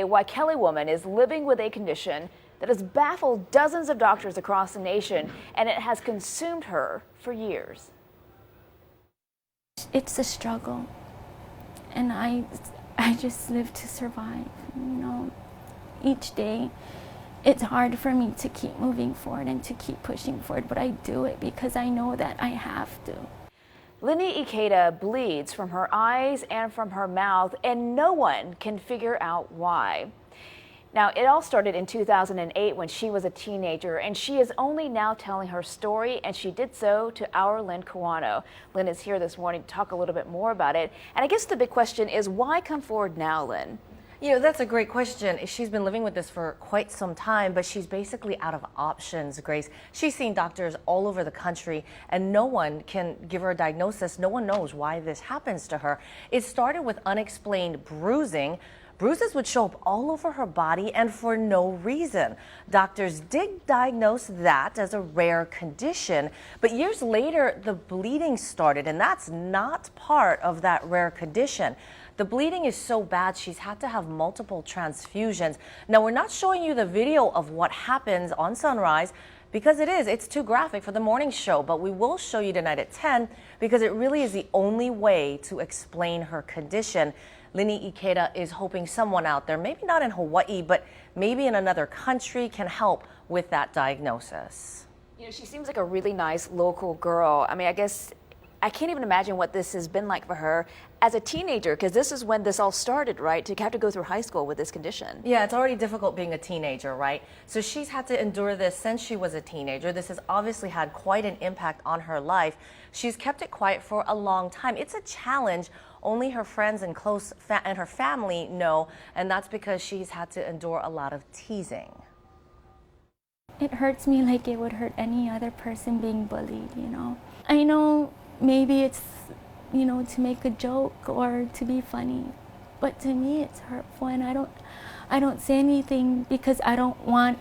a Waikele woman is living with a condition that has baffled dozens of doctors across the nation, and it has consumed her for years. It's a struggle, and I just live to survive. You know, each day it's hard for me to keep moving forward and to keep pushing forward, but I do it because I know that I have to. Lini Ikeda bleeds from her eyes and from her mouth, and no one can figure out why. Now, it all started in 2008 when she was a teenager, and she is only now telling her story, and she did so to our Lynn Kawano. Lynn is here this morning to talk a little bit more about it. And I guess the big question is, why come forward now, Lynn? You know, that's a great question. She's been living with this for quite some time, but she's basically out of options, Grace. She's seen doctors all over the country, and no one can give her a diagnosis. No one knows why this happens to her. It started with unexplained bruising. Bruises would show up all over her body and for no reason. Doctors did diagnose that as a rare condition, but years later, the bleeding started, and that's not part of that rare condition. The bleeding is so bad, she's had to have multiple transfusions. Now, we're not showing you the video of what happens on Sunrise because it's too graphic for the morning show, but we will show you tonight at 10 because it really is the only way to explain her condition. Lini Ikeda is hoping someone out there, maybe not in Hawaii, but maybe in another country, can help with that diagnosis. You know, she seems like a really nice local girl. I mean, I guess I can't even imagine what this has been like for her as a teenager, because this is when this all started, right? To have to go through high school with this condition. Yeah, it's already difficult being a teenager, right? So she's had to endure this since she was a teenager. This has obviously had quite an impact on her life. She's kept it quiet for a long time. It's a challenge only her friends and and her family know, and that's because she's had to endure a lot of teasing. It hurts me like it would hurt any other person being bullied, you know. I know maybe it's, you know, to make a joke or to be funny, but to me it's hurtful, and I don't say anything because I don't want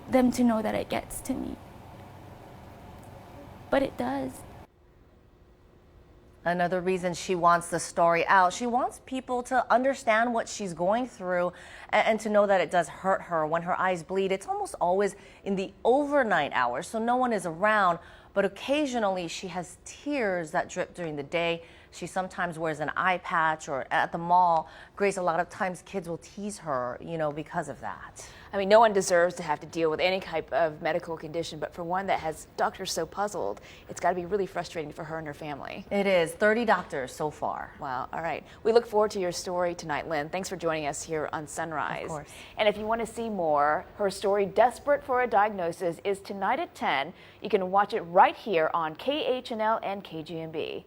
them to know that it gets to me. But it does. Another reason she wants the story out, she wants people to understand what she's going through and to know that it does hurt her. When her eyes bleed, it's almost always in the overnight hours, so no one is around, but occasionally she has tears that drip during the day. She sometimes wears an eye patch, or at the mall, Grace, a lot of times kids will tease her, you know, because of that. I mean, no one deserves to have to deal with any type of medical condition, but for one that has doctors so puzzled, it's got to be really frustrating for her and her family. It is. 30 doctors so far. Wow. All right. We look forward to your story tonight, Lynn. Thanks for joining us here on Sunrise. Of course. And if you want to see more, her story, Desperate for a Diagnosis, is tonight at 10. You can watch it right here on KHNL and KGMB.